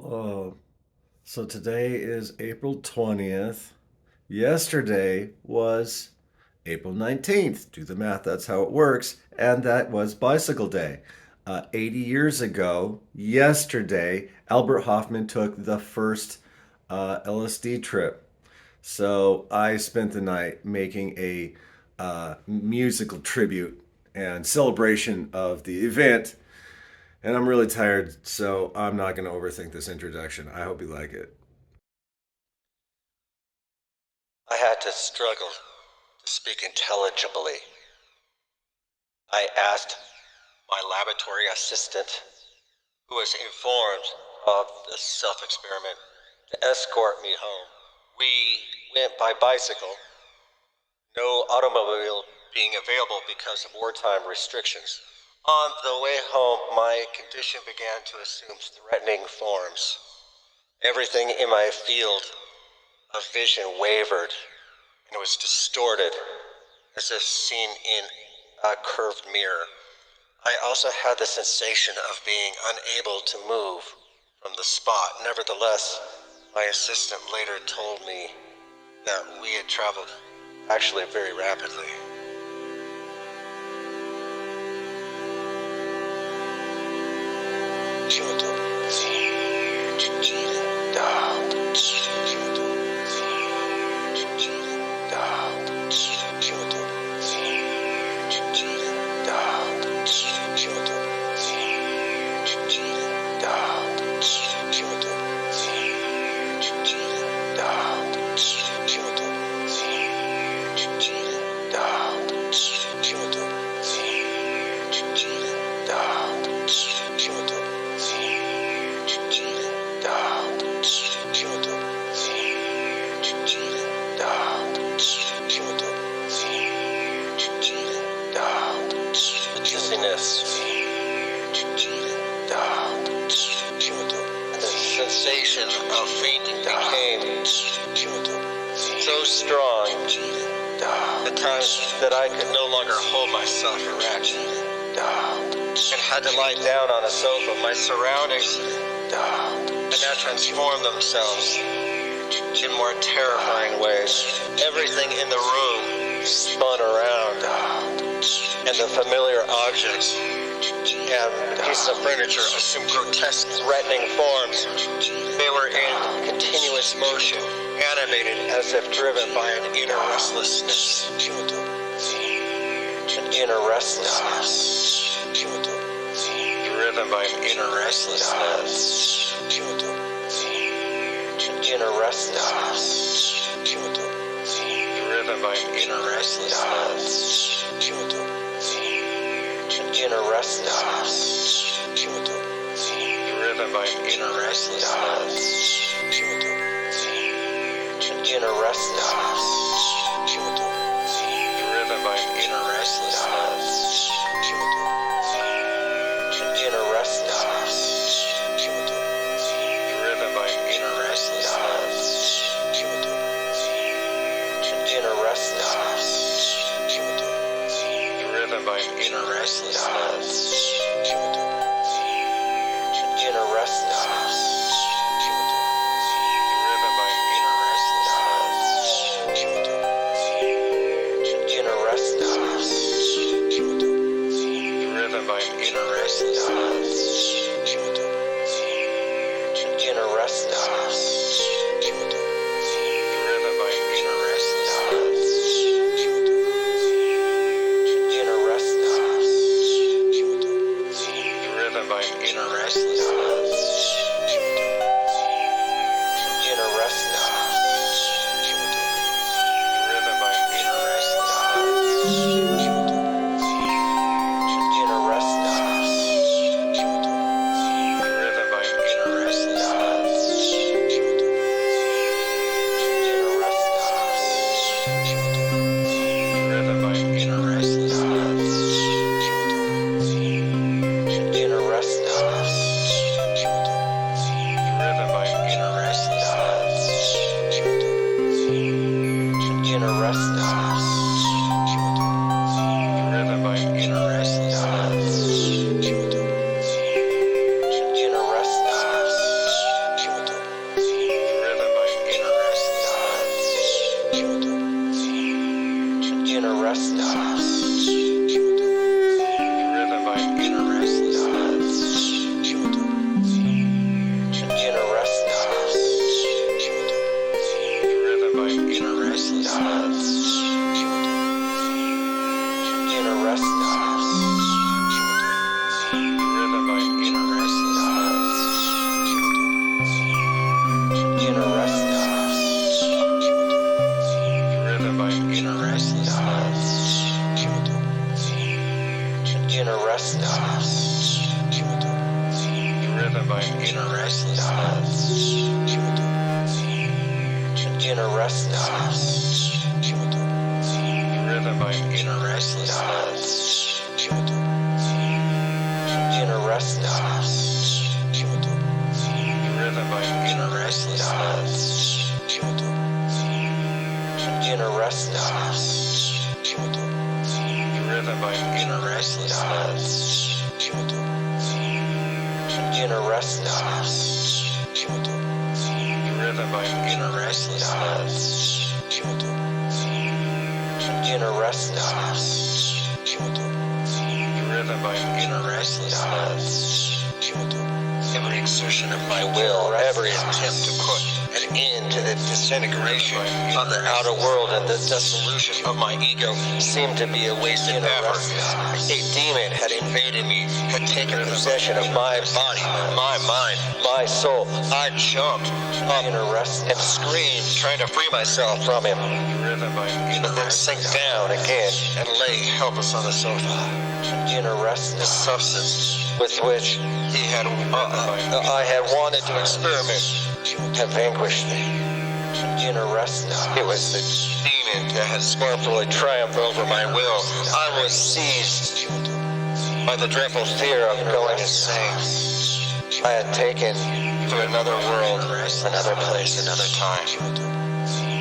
Oh, so today is April 20th. Yesterday was April 19th. Do the math, that's how it works. And that was Bicycle Day. 80 years ago, yesterday, Albert Hofmann took the first LSD trip. So I spent the night making a musical tribute and celebration of the event. And I'm really tired, so I'm not going to overthink this introduction. I hope you like it. I had to struggle to speak intelligibly. I asked my laboratory assistant, who was informed of the self-experiment, to escort me home. We went by bicycle, no automobile being available because of wartime restrictions. On the way home, my condition began to assume threatening forms. Everything in my field of vision wavered and was distorted as if seen in a curved mirror. I also had the sensation of being unable to move from the spot. Nevertheless, my assistant later told me that we had traveled actually very rapidly. The sensation of fainting became so strong at times that I could no longer hold myself erect and had to lie down on a sofa. My surroundings had now transformed themselves in more terrifying ways. Everything in the room spun around, and the familiar objects and pieces of furniture assumed grotesque, threatening forms. They were in continuous motion, animated as if driven by an inner restlessness. An inner restlessness. Driven by an inner restlessness. An inner restlessness. Driven by an inner restlessness. An inner restlessness. Driven by an inner restlessness. An inner restlessness. Driven by an inner restlessness. An inner restlessness. Driven by an inner restlessness. An inner restlessness. Driven by an inner restlessness. An inner restlessness. Driven by an inner restlessness. An inner restlessness. Driven by an inner restlessness. An inner restlessness. Driven by an inner restlessness. Inner restlessness. Driven by an inner restlessness. Inner restlessness. Driven by an inner restlessness. Inner restlessness. Driven by an inner restlessness. Inner restlessness. Driven by an inner restlessness. Inner restlessness. inner restlessness. Inner restlessness. Driven by inner restlessness. Inner restlessness. Driven by inner restlessness. Inner restlessness. Driven by inner restlessness. Inner restlessness. Driven by inner restlessness. Inner restlessness. Driven by inner restlessness. Every exertion of my will, every attempt to put an end to the disintegration of the outer world and the dissolution of my ego seemed to be a wasted effort. A demon had invaded me, had taken possession of my body, my mind, my soul. I jumped up and screamed, trying to free myself from him, but then sank down again and lay helpless on the sofa. Inner rest, the substance with which I had wanted to experiment, had vanquished me. Inner restlessness. It was the demon that had scornfully triumphed over my will. I was seized by the dreadful fear of going insane. I had taken to another world, another place, another time.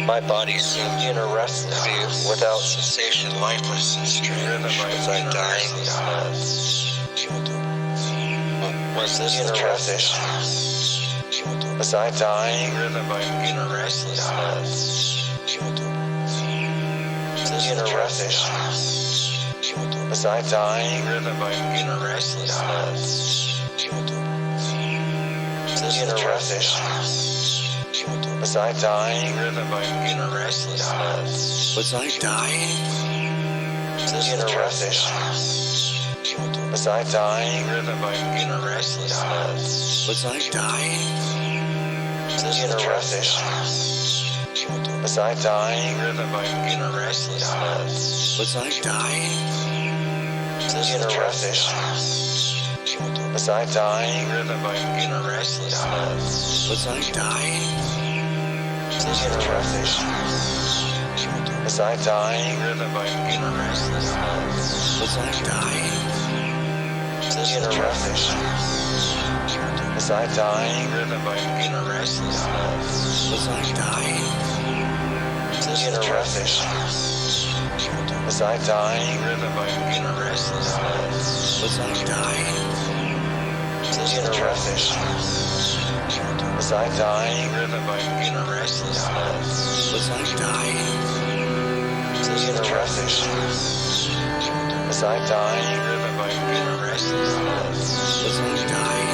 My body seemed inner restless, to be without sensation, lifeless and strange. Was I dying? Was this the transition? Was I dying? Driven by inner restlessness. Inner restlessness. Was I dying? Driven by inner restlessness. Inner restlessness. Was I dying? Driven by inner restlessness. Was I dying? Inner restlessness. Was I dying? Driven by inner restlessness. Was I dying? Inner restlessness. Was I dying? Driven by inner restlessness. Was I dying? Inner restlessness. Was I dying? Driven by inner restlessness. Was I dying? Inner restlessness. Was I dying? Driven by inner restlessness. Was I dying? Inner restlessness. Was I dying? Driven by inner restlessness. Was I dying? Inner restlessness. Was I dying? Driven by inner restlessness. Was I dying? Inner restlessness. Was I dying? Driven by inner restlessness. Was I dying? Inner restlessness. Was I dying? Driven by inner restlessness. Was I dying? Inner restlessness. Was I dying? Driven by inner restlessness. Was I dying?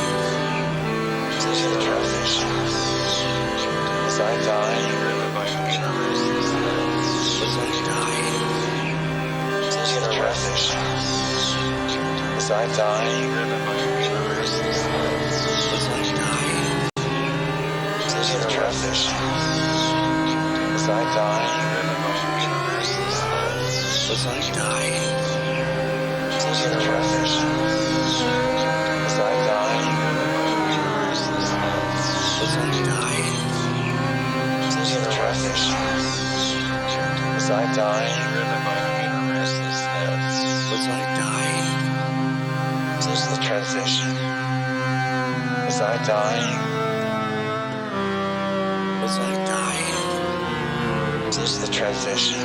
Inner restlessness. Was I dying? Driven by inner restlessness. Was I dying? Inner restlessness. Was I dying? Driven by inner restlessness. Was I dying? Inner restlessness. Was I dying? Driven by inner restlessness. Was I dying? Inner restlessness. Was I dying? Driven by inner restlessness. Was I dying? This is the transition. Was I dying? Was I dying? This is the transition.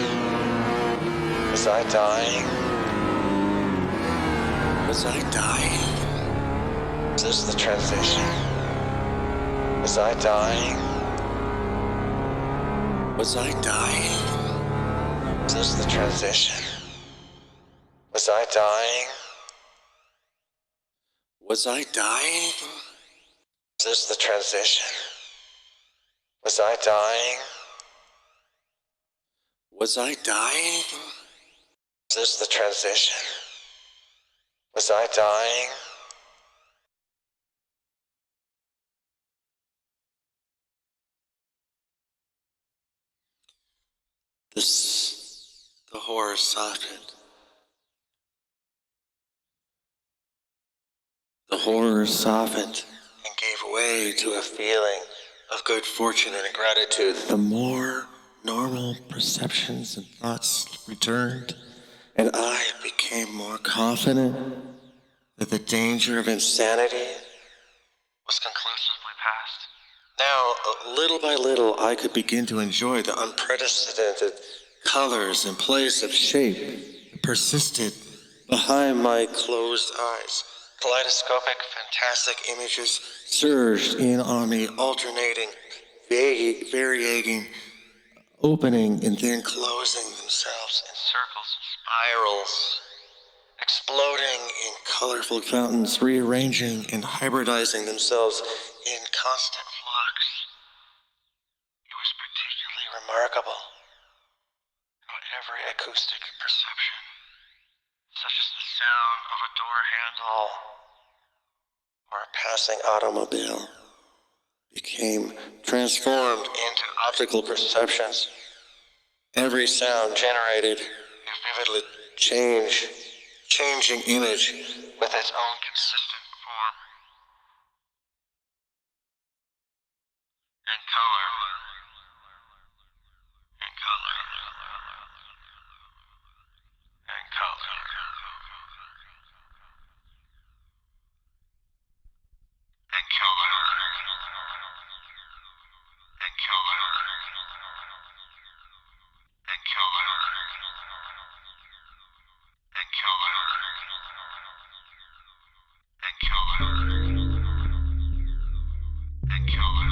Was I dying? Was I dying? This is the transition. Was I dying? Was I dying? This is the transition. Was I dying? Was I dying? This is the transition. Was I dying? Was I dying? This is the transition. Was I dying? The horror softened. The horror softened and gave way to a feeling of good fortune and gratitude. The more normal perceptions and thoughts returned, and I became more confident that the danger of insanity was conclusively past. Now, little by little, I could begin to enjoy the unprecedented colors and plays of shape that persisted behind my closed eyes. Kaleidoscopic, fantastic images surged in on me, alternating, varying, opening and then closing themselves in circles and spirals, exploding in colorful fountains, rearranging and hybridizing themselves in constant flux. It was particularly remarkable how every acoustic perception, such as the sound of a door handle or a passing automobile, became transformed into optical perceptions. Every sound generated a vividly changing image with its own consistent form and color and color and color and color and color and color and color and color and color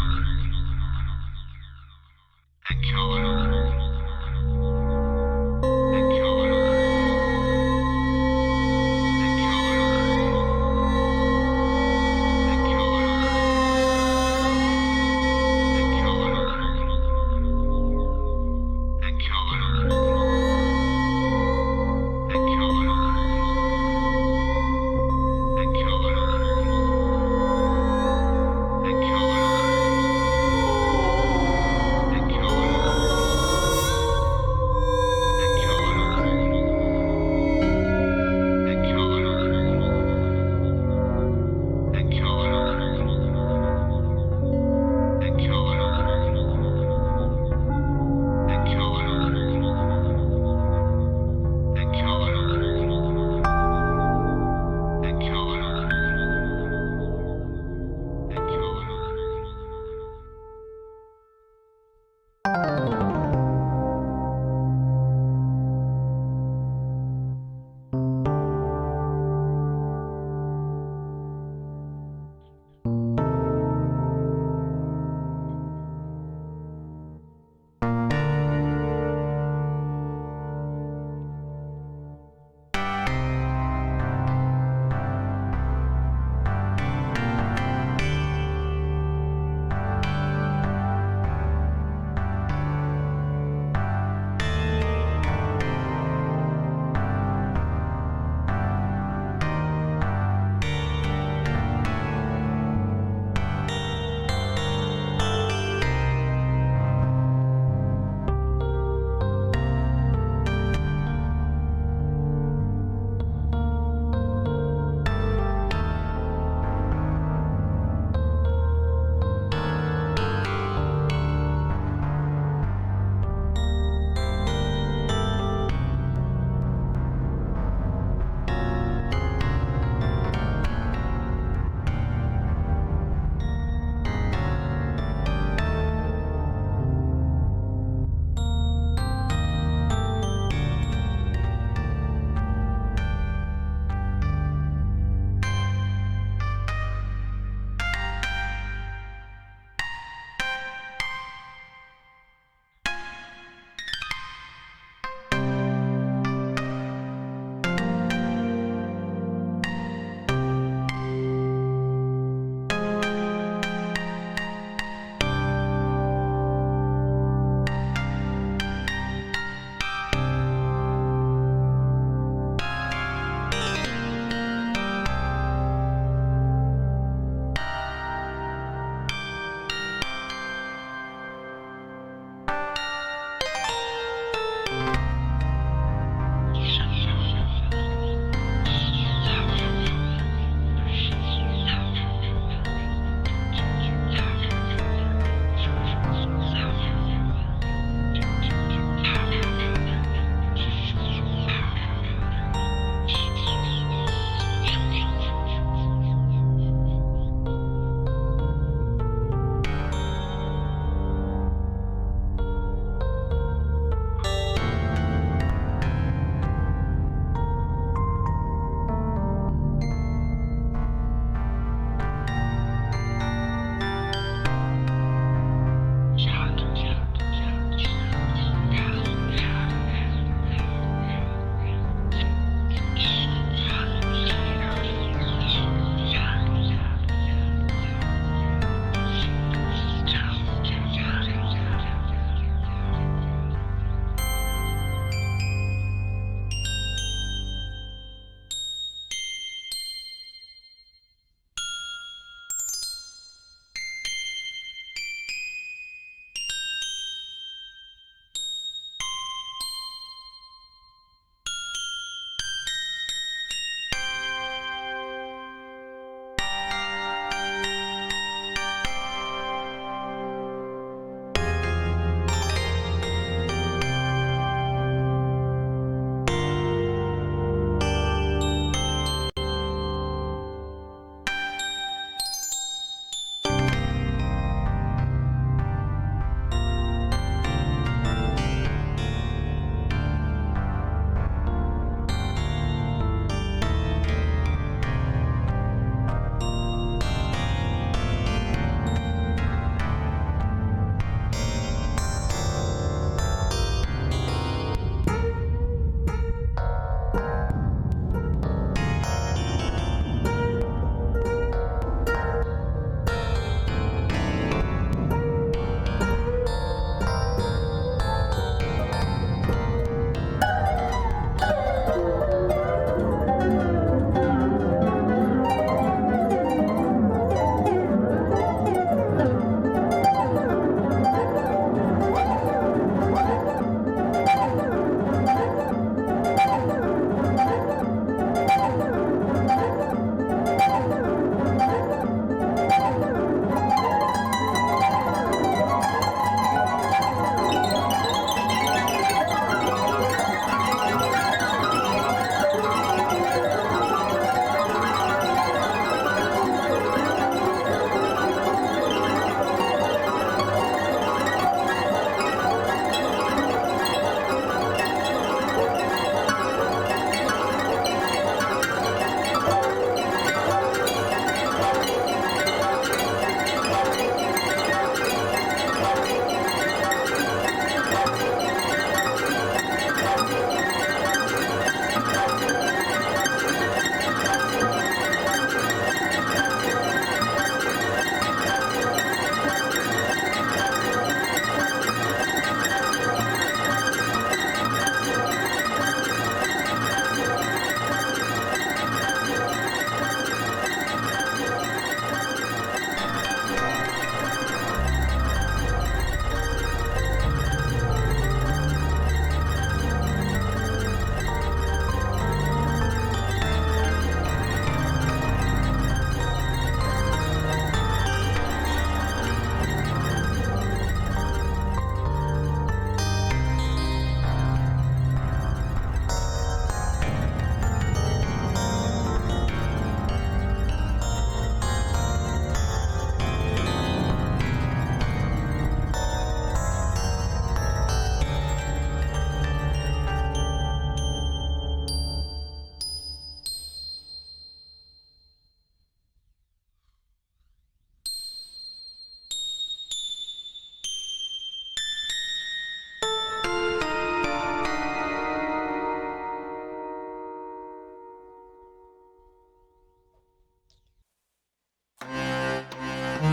Let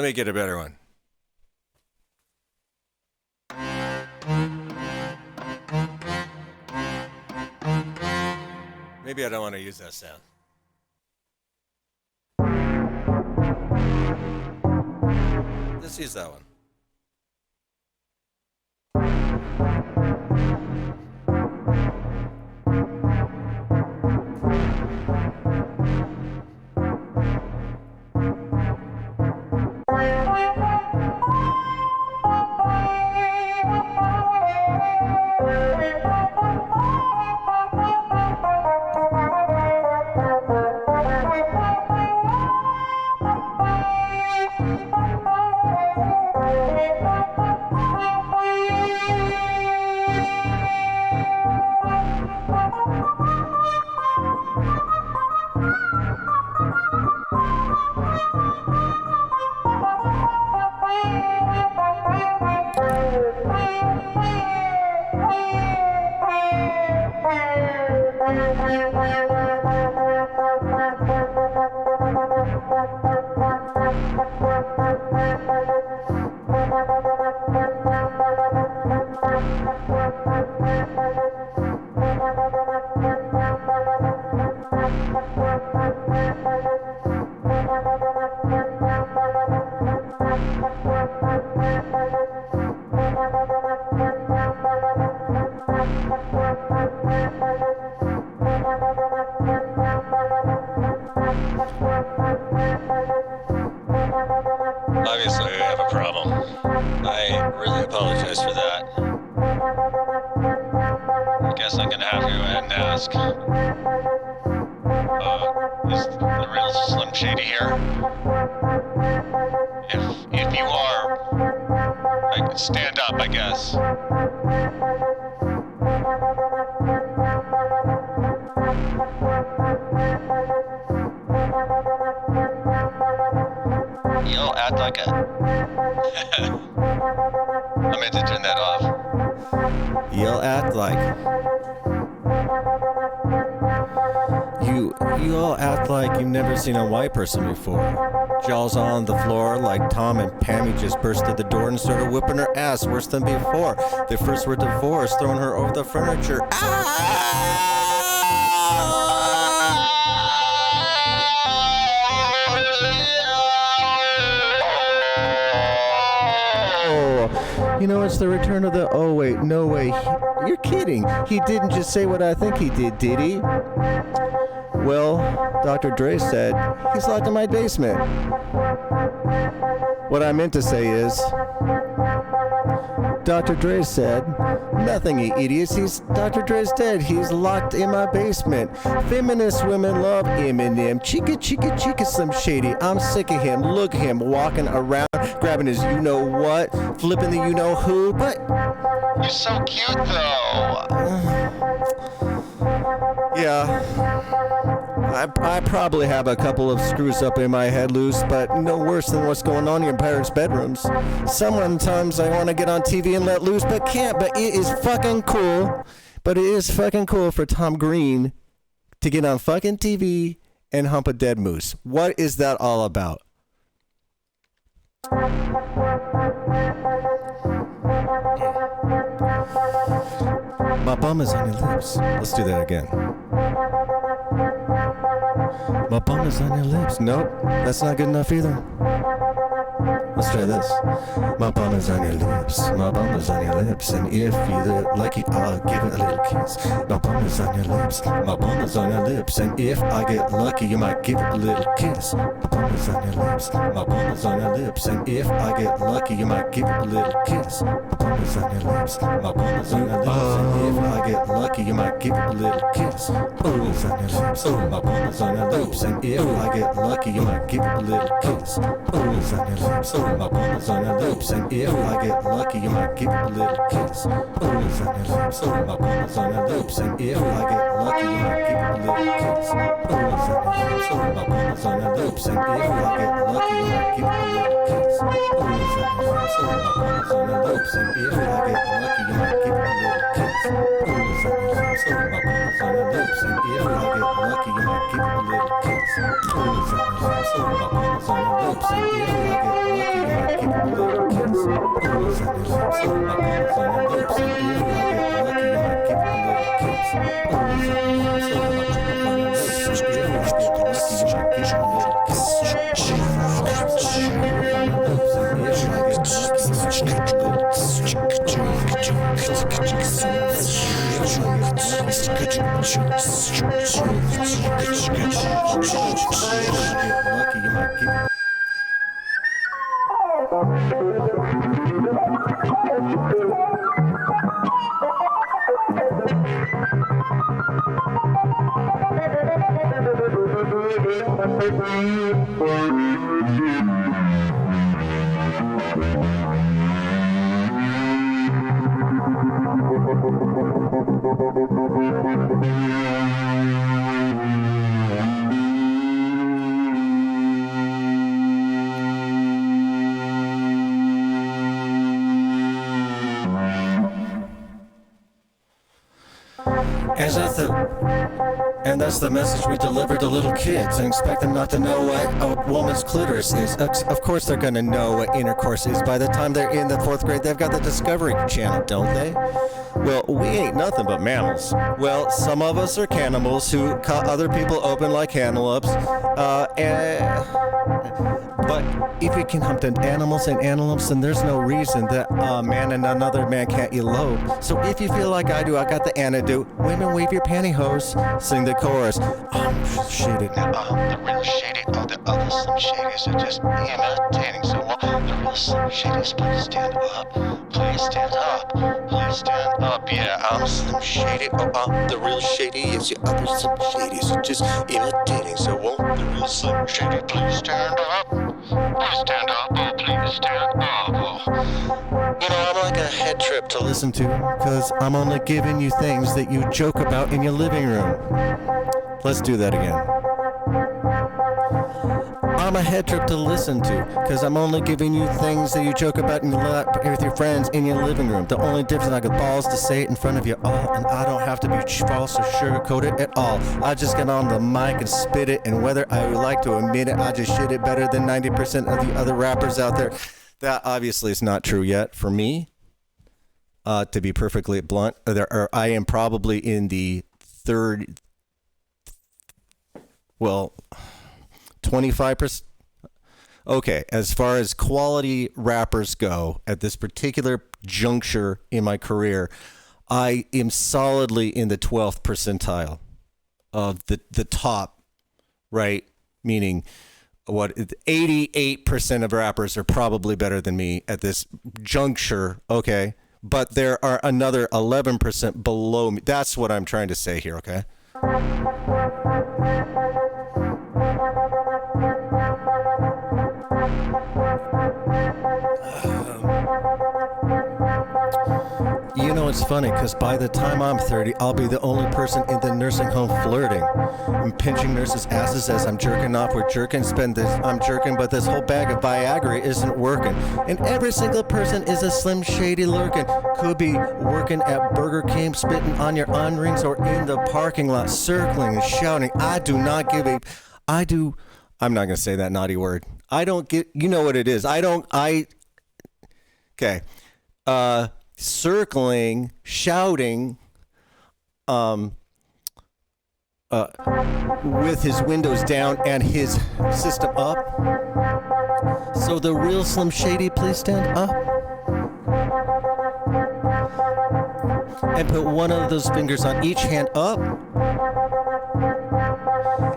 me get a better one. Maybe I don't want to use that sound. Let's use that one. Obviously, I have a problem. I really apologize for that. I guess I'm gonna have to go ahead and ask. Is the real Slim Shady here? If you are, stand up, I guess. You'll act like a... I meant to turn that off. You'll act like... You all act like you've never seen a white person before. Jaws on the floor like Tom and Pammy just bursted the door and started whipping her ass worse than before. They first were divorced, throwing her over the furniture. You know, it's the return of the... Oh, wait, no way. You're kidding. He didn't just say what I think he did he? Well, Dr. Dre said, he's locked in my basement. What I meant to say is... Dr. Dre said, nothing, you idiots. Dr. Dre's dead. He's locked in my basement. Feminist women love Eminem. Chica, Slim Shady. I'm sick of him. Look at him walking around, grabbing his you-know-what, flipping the you-know-who, but... You're so cute, though. Yeah. I probably have a couple of screws up in my head loose, but no worse than what's going on in your parents' bedrooms. Sometimes I want to get on TV and let loose, but can't. But it is fucking cool. But it is fucking cool for Tom Green to get on fucking TV and hump a dead moose. What is that all about? My bum is on your lips. Let's do that again. My bum is on your lips. Nope, that's not good enough either. Let's try this. My bum is on your lips. My bum is on your lips. And if you're lucky, I'll give it a little kiss. My bum is on your lips. My bum is on your lips. And if I get lucky, you might give it a little kiss. My bum is on your lips. My bum is on your lips. And if I get lucky, you might give it a little kiss. My bum is on your lips. My bum is on your lips. And if I get lucky, you might give it a little kiss. My bum is on your lips. My bum is on your lips. And if I get lucky, you might give it a little kiss. My bum is on your lips. So my bubbles on the loops, and if I get lucky, you might give a little kiss. Bubbles on the loops, so my bubbles on the loops, and if I get lucky, you might give a little kiss. Bubbles on the loops, so my bubbles on the loops, and if I get lucky, you might give a little kiss. Bubbles on the loops, so my bubbles on the loops, and if I get lucky, you might give a little kiss. Bubbles on the loops, so my bubbles on the loops, and if I get lucky, you might give a little kiss. Bubbles on the loops, so my bubbles on the loops, and if I get lucky, you might give a little kiss. Bubbles on the loops, so my bubbles on the loops, and if I get lucky, you might give a little kiss. Bubbles on the loops, so my bubbles on the loops, and if I get lucky, you might give a little And that's the message we deliver to little kids and expect them not to know what a woman's clitoris is. Of course they're going to know what intercourse is. By the time they're in the 4th grade, they've got the Discovery Channel, don't they? Well, we ain't nothing but mammals. Well, some of us are cannibals who cut other people open like cantaloupes. But if we can hunt animals and antelopes, then there's no reason that a man and another man can't elope. So if you feel like I do, I got the antidote. Women, wave your pantyhose. Sing the chorus. Shady. The real shady, all the other Slim Shadys are just imitating. So the real Slim Shadys, please stand up. Please stand up. Please stand up. Yeah, I'm Slim Shady. The real shady is your other Slim Shadys are just imitating. So won't the real Slim Shady please stand up? Please stand up. Oh, please stand up. Oh. You know, I'm like a head trip to listen to, because I'm only giving you things that you joke about in your living room. Let's do that again. I'm a head trip to listen to, because I'm only giving you things that you joke about with your friends in your living room. The only difference, I got balls to say it in front of you all, and I don't have to be false or sugarcoat it at all. I just get on the mic and spit it, and whether I would like to admit it, I just shit it better than 90% of the other rappers out there. That obviously is not true yet for me. To be perfectly blunt, I am probably in the 25%. Okay, as far as quality rappers go, at this particular juncture in my career, I am solidly in the 12th percentile of the top, right? Meaning, 88% of rappers are probably better than me at this juncture, okay? But there are another 11% below me. That's what I'm trying to say here, okay? You know, it's funny, because by the time I'm 30, I'll be the only person in the nursing home flirting. I'm pinching nurses' asses as I'm jerking off. We're jerking, I'm jerking, but this whole bag of Viagra isn't working. And every single person is a Slim Shady lurking. Could be working at Burger King, spitting on your on-rings, or in the parking lot, circling and shouting. I'm not going to say that naughty word. I don't get, you know what it is. Okay. Circling, shouting, with his windows down and his system up. So the real Slim Shady, please stand up. And put one of those fingers on each hand up.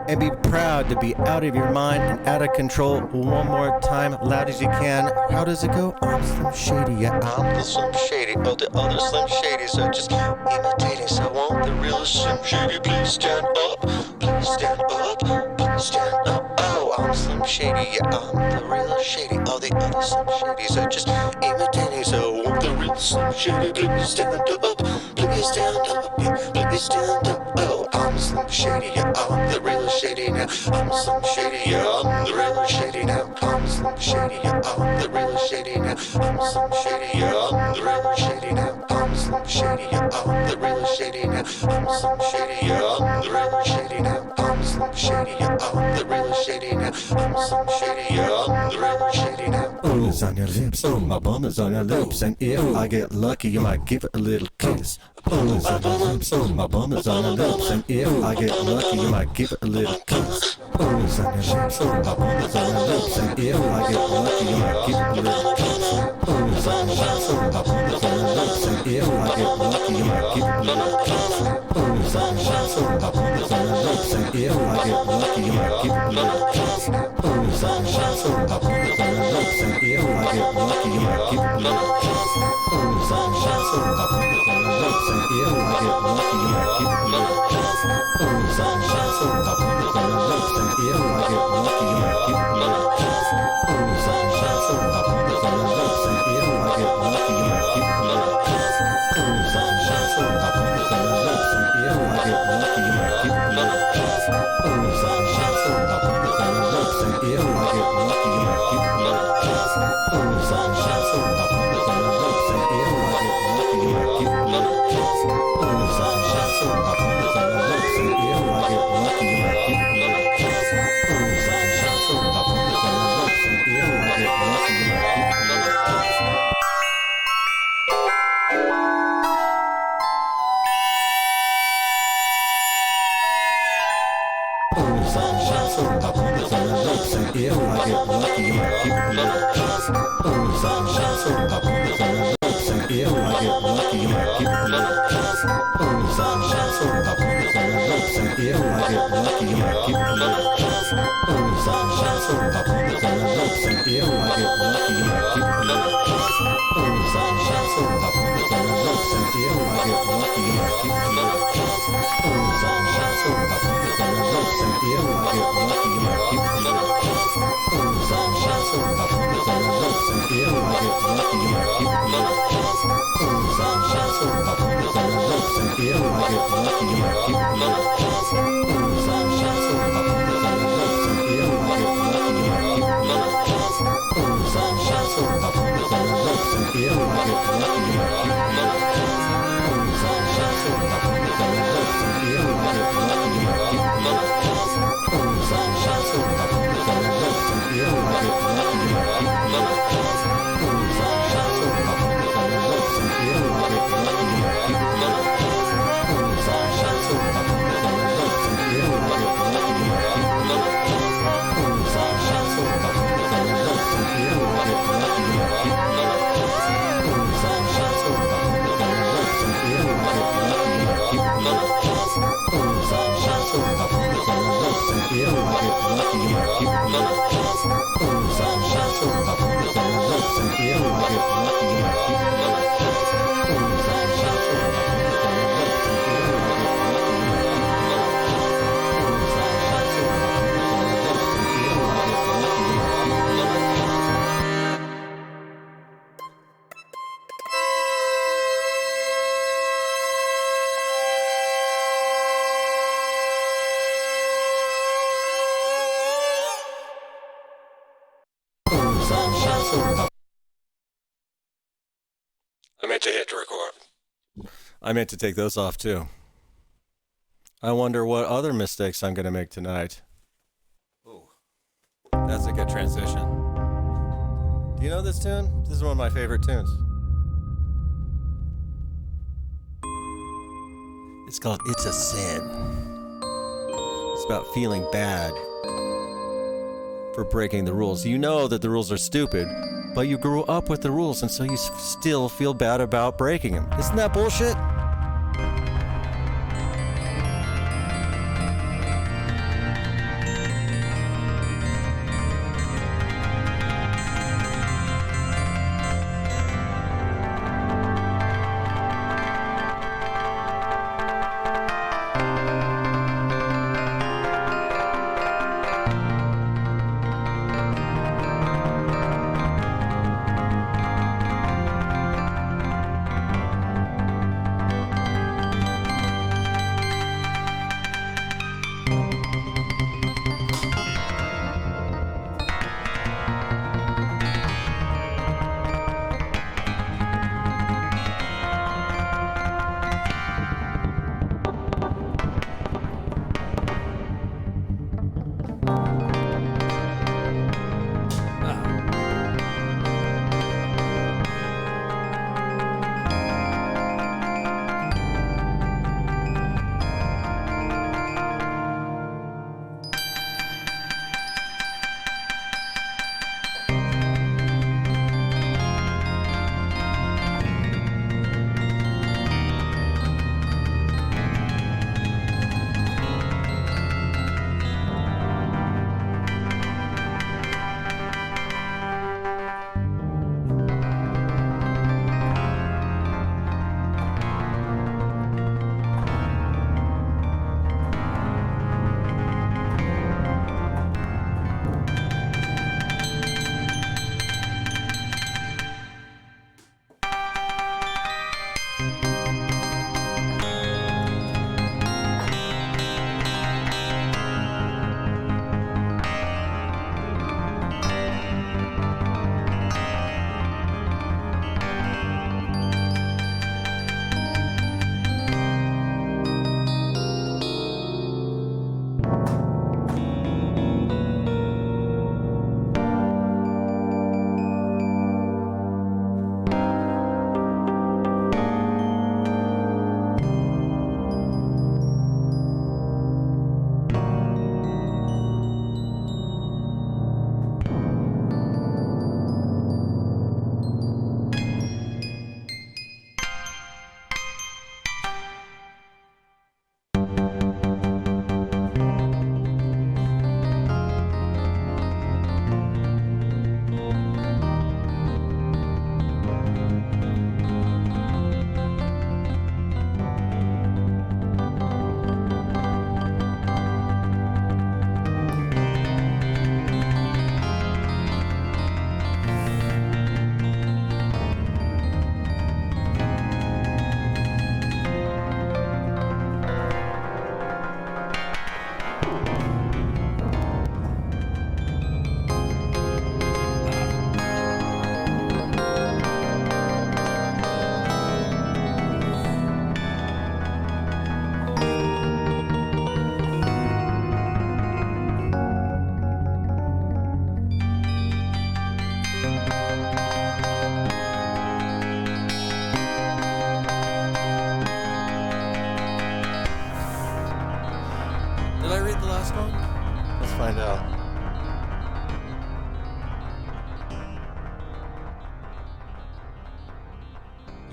And be proud to be out of your mind and out of control. One more time, loud as you can. How does it go? I'm Slim Shady, yeah, I'm the Slim Shady. Oh, the other Slim Shadys are just imitating. So won't the real Slim Shady please stand up? Please stand up. Please stand up. Oh, I'm Slim Shady, yeah, I'm the real Shady. All the other Slim Shadys are just imitating. So won't the real Slim Shady please stand up? Please stand up, yeah, please stand up. Oh, I'm Slim Shady, yeah, I'm the real Shady now. I'm Slim Shady, yeah, I'm the real Shady now. I'm Slim Shady, yeah, I'm the real Shady now. I'm Slim Shady, yeah, I'm the real Shady now. I'm Slim Shady, yeah, I'm the real Shady now. I'm Slim Shady, yeah, I'm the real Shady now. I'm Slim Shady, yeah, I'm the real Shady now. I'm Slim Shady, yeah, I'm the real Shady now. Ooh, is on your lips, oh, my bum is on your lips, and if I get lucky, you might give it a little kiss. Ooh, is on your lips, oh, my bum is on your lips, and if I get lucky, you might give it a little kiss. Ooh, is on your lips, oh, my bum is on your lips, and if I get lucky, you might give it a little kiss. Ooh, is on your lips, oh, my bum is on your lips, and if I get lucky, you might give it a little kiss. Ooh, is on your lips, oh, my bum is on your lips, and if I get lucky, you might give it a little kiss. Ooh, is on your lips, oh, my bum is on your lips, and if I get lucky, you might give it a little kiss. Ooh, is on your lips, oh, my bum is on your lips, and if I get lucky, you might give it a little kiss. Ooh, is on your lips, oh, my bum is on your lips, and if I get lucky, you might give it a little kiss. Ooh, is on your lips, oh, my bum is on your lips, and if I get lucky, you might give it a little kiss. Ooh, is on your lips, oh, my bum is on your lips, and if I get lucky, you might give it a little kiss. Ooh, is on your lips, oh, my bum is on your lips, and if I get lucky, you might give it a little kiss. Ooh, is on your lips, oh, my bum is on your lips, and if I get lucky, you might give it a little kiss. Ooh, is on your lips, oh, my bum is on your lips, and if I get lucky, you might give it a little kiss. Ooh, is on your lips, oh, my bum is on your lips, and if I get lucky, you might give it a little kiss. Ooh, is on your lips, oh, my bum is on your lips, and if I get lucky, you might give it a little kiss. Ooh, is on your lips, oh, my bum is on your lips, and if I get lucky, you might give it a little kiss. Ooh, is on your lips, oh, my bum is on your lips, and if I get lucky, you might give it a little kiss. Ooh, is on your lips, oh, my bum is on your lips, and if I get lucky, you might give it a little kiss. Ooh, is on your lips, oh, my bum is on your lips, and if I get lucky, you might give it a little kiss. Ooh, is on your lips, oh, my bum is on your lips, and if I get lucky, you might give it a little kiss. Ooh, is on your lips, oh, my bum is on your lips, and if I get lucky, you might give it a little kiss. Ooh, is on your lips, oh, my bum is on your lips, and if I get lucky, you might give it a little kiss. Ooh, is on your lips, oh, my bum is on your lips, and if I get lucky, you might give it a little kiss. Ooh, is on your lips, oh, my bum is on your lips, and if I get lucky, you might give it a little kiss. Ooh, is on your lips, oh, my bum is on your lips, and if I get lucky, you might give it a little kiss. Ooh, is on your lips, oh, my bum is on your lips, and if I get lucky, you might give it a little kiss. Ooh, is on your lips, oh, my bum is on your lips, and if I get lucky, you might give it a little kiss. Ooh, is on your lips, oh, my bum is on your lips, and if I get lucky, you might give it a little kiss. Ooh, is on your lips, oh, my bum is on your lips, and if I get lucky, you might give it a little kiss. Ooh, is on your lips, oh, my bum is on your lips, and if I get lucky, you might give it a little kiss. Ooh, is on your lips, oh, my bum is on your lips, and if I get lucky, you might give it a little kiss. Ooh, is on your lips, oh, my bum is on your lips, and if I get lucky, you might give it a little kiss. Ooh, is on your lips, oh, my bum is on your lips, and if I get lucky, you might give it a little kiss. Ooh, is on your lips, oh, my bum is on your lips, and if I get lucky, you might give it a little kiss. I meant to hit record. I meant to take those off too. I wonder what other mistakes I'm going to make tonight. Ooh, that's a good transition. Do you know this tune? This is one of my favorite tunes. It's called It's a Sin. It's about feeling bad for breaking the rules. You know that the rules are stupid, but you grew up with the rules, and so you still feel bad about breaking them. Isn't that bullshit?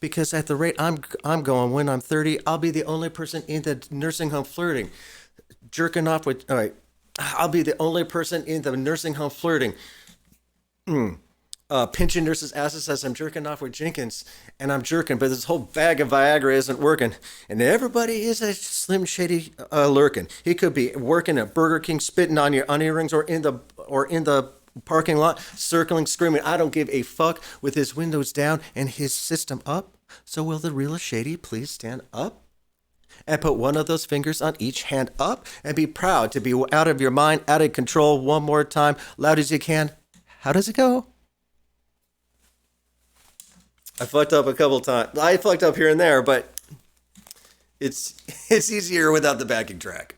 Because at the rate I'm going, when I'm 30, I'll be the only person in the nursing home flirting, jerking off with. All right, I'll be the only person in the nursing home flirting, pinching nurses' asses as I'm jerking off with Jenkins, and I'm jerking, but this whole bag of Viagra isn't working, and everybody is a Slim Shady lurking. He could be working at Burger King, spitting on your onion rings, or in the parking lot, circling, screaming, "I don't give a fuck," with his windows down and his system up. So will the real Shady please stand up and put one of those fingers on each hand up and be proud to be out of your mind, out of control, one more time, loud as you can. How does it go? I fucked up a couple times. I fucked up here and there, but it's easier without the backing track.